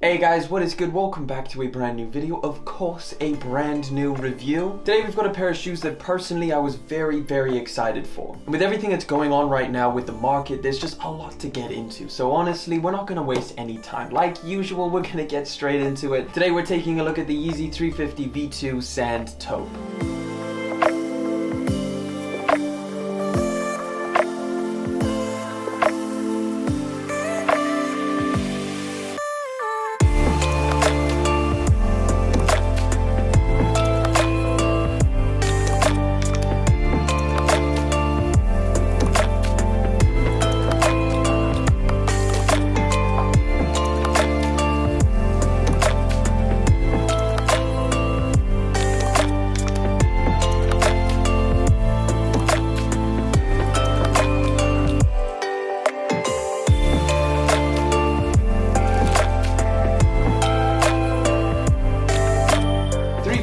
Hey guys, what is good? Welcome back to a brand new video, of course a brand new review. Today we've got a pair of shoes that personally I was very excited for. And with everything that's going on right now with the market, there's just a lot to get into. So honestly, we're not gonna waste any time. Like usual, we're gonna get straight into it. Today we're taking a look at the Yeezy 350 V2 Sand Taupe.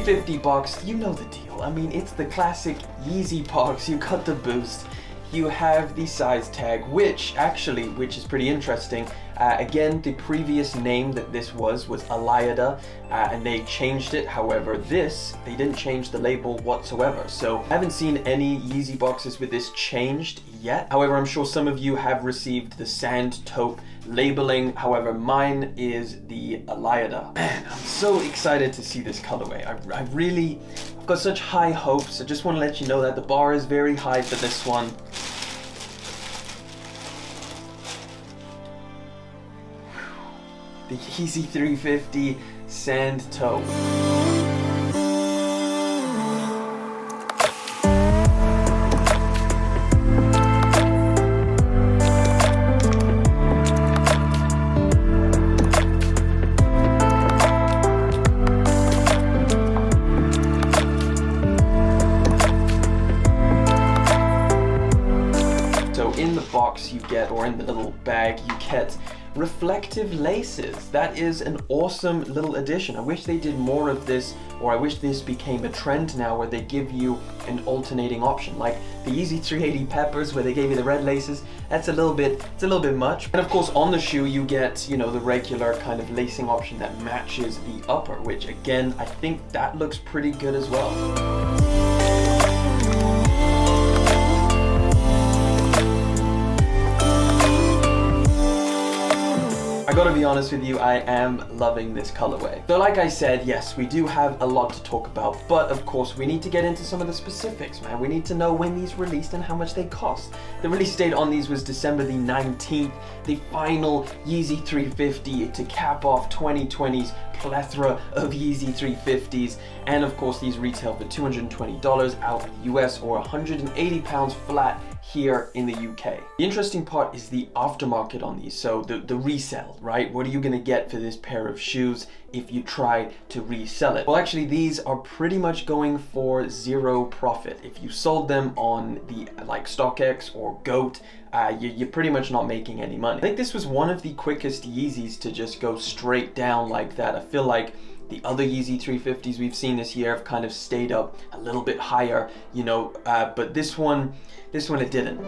$50, you know the deal. I mean, it's the classic Yeezy box. You got the boost, you have the size tag, which is pretty interesting. Again, the previous name that this was Elliot, and they changed it. However, they didn't change the label whatsoever. So I haven't seen any Yeezy boxes with this changed yet. However, I'm sure some of you have received the Sand Taupe labeling. However, mine is the Elliot. Man, I'm so excited to see this colorway. I've got such high hopes. I just want to let you know that the bar is very high for this one. The Yeezy 350 Sand Taupe. So in the box you get, or in the little bag, you get reflective laces. That is an awesome little addition. I wish they did more of this, or I wish this became a trend now where they give you an alternating option, like the Yeezy 380 Peppers where they gave you the red laces. It's a little bit much. And of course on the shoe you get, you know, the regular kind of lacing option that matches the upper, which again, I think that looks pretty good as well. I gotta be honest with you, I am loving this colorway. So like I said, yes, we do have a lot to talk about, but of course we need to get into some of the specifics, man. We need to know when these released and how much they cost. The release date on these was December the 19th, the final Yeezy 350 to cap off 2020's plethora of Yeezy 350s, and of course these retail for $220 out in the US or £180 flat here in the UK. The interesting part is the aftermarket on these, so the resell, right? What are you gonna get for this pair of shoes if you try to resell it? Well, actually these are pretty much going for zero profit. If you sold them on the like StockX or GOAT, you're pretty much not making any money. I think this was one of the quickest Yeezys to just go straight down like that. I feel like the other Yeezy 350s we've seen this year have kind of stayed up a little bit higher, you know, but this one it didn't.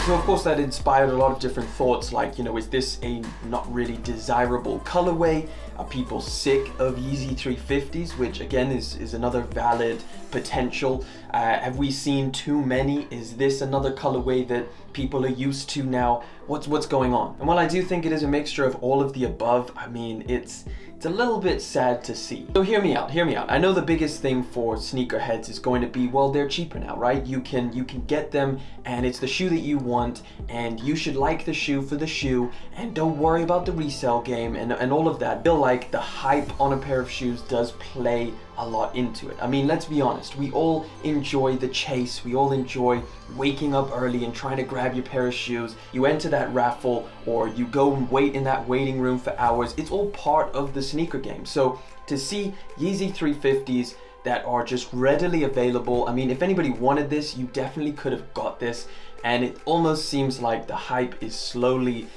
So of course that inspired a lot of different thoughts, like, you know, is this a not really desirable colorway? Are people sick of Yeezy 350s, which again is another valid potential? Have we seen too many? Is this another colorway that people are used to now? What's going on? And while I do think it is a mixture of all of the above, I mean, it's a little bit sad to see. So hear me out. I know the biggest thing for sneakerheads is going to be, well, they're cheaper now, right? You can get them and it's the shoe that you want, and you should like the shoe for the shoe and don't worry about the resale game and all of that. I feel like the hype on a pair of shoes does play a lot into it. I mean, let's be honest, we all enjoy the chase, we all enjoy waking up early and trying to grab your pair of shoes. You enter that raffle or you go and wait in that waiting room for hours. It's all part of the sneaker game. So to see Yeezy 350s that are just readily available, I mean, if anybody wanted this, you definitely could have got this, and it almost seems like the hype is slowly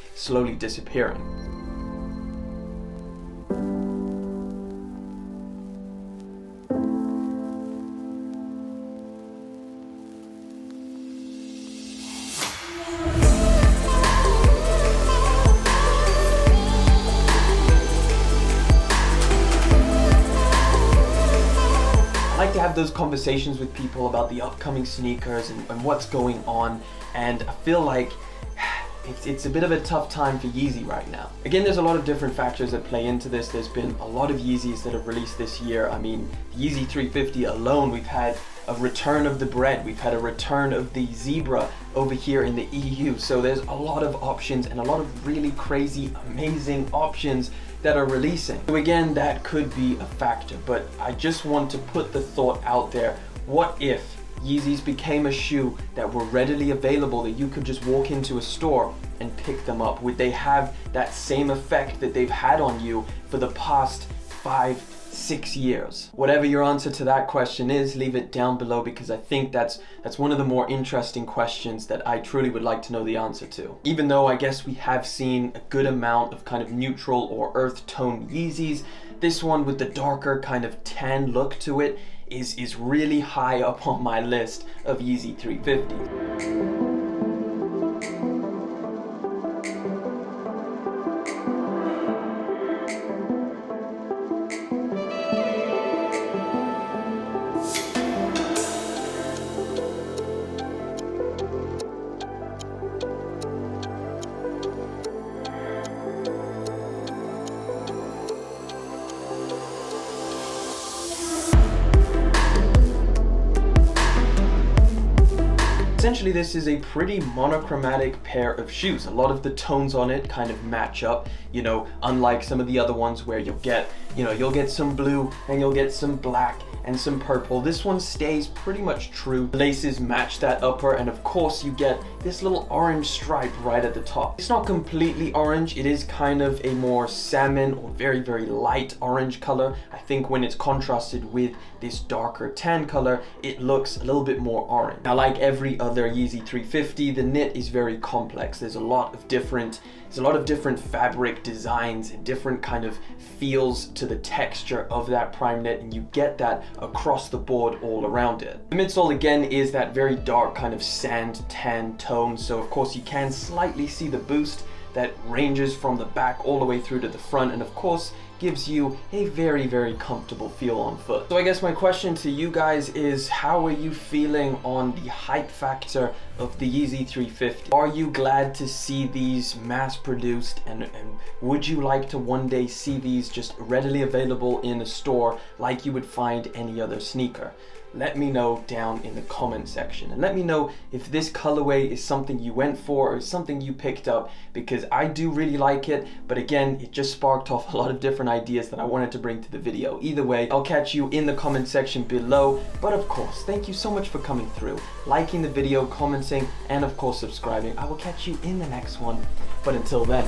disappearing. I like to have those conversations with people about the upcoming sneakers and what's going on, and I feel like it's a bit of a tough time for Yeezy right now. Again, there's a lot of different factors that play into this. There's been a lot of Yeezys that have released this year. I mean, Yeezy 350 alone, we've had a return of the bread, we've had a return of the zebra over here in the EU. So there's a lot of options and a lot of really crazy, amazing options that are releasing. So again, that could be a factor, but I just want to put the thought out there, what if Yeezys became a shoe that were readily available, that you could just walk into a store and pick them up? Would they have that same effect that they've had on you for the past 5-6 years? Whatever your answer to that question is, leave it down below, because I think that's one of the more interesting questions that I truly would like to know the answer to. Even though I guess we have seen a good amount of kind of neutral or earth tone Yeezys, this one with the darker kind of tan look to it is really high up on my list of Yeezy 350s. Essentially, this is a pretty monochromatic pair of shoes. A lot of the tones on it kind of match up, you know, unlike some of the other ones where you'll get some blue and you'll get some black and some purple. This one stays pretty much true. The laces match that upper, and of course you get this little orange stripe right at the top. It's not completely orange, it is kind of a more salmon or very, very light orange color. I think when it's contrasted with this darker tan color, it looks a little bit more orange. Now, like every other Yeezy 350, the knit is very complex. There's a lot of different fabric designs and different kind of feels to the texture of that prime knit, and you get that across the board all around it. The midsole again is that very dark kind of sand tan tone, so of course you can slightly see the boost that ranges from the back all the way through to the front, and of course gives you a very, very comfortable feel on foot. So I guess my question to you guys is, how are you feeling on the hype factor of the Yeezy 350? Are you glad to see these mass produced, and would you like to one day see these just readily available in a store like you would find any other sneaker? Let me know down in the comment section, and let me know if this colorway is something you went for or something you picked up, because I do really like it, but again, it just sparked off a lot of different ideas that I wanted to bring to the video. Either way, I'll catch you in the comment section below, but of course, thank you so much for coming through, liking the video, commenting, and of course subscribing. I will catch you in the next one, but until then.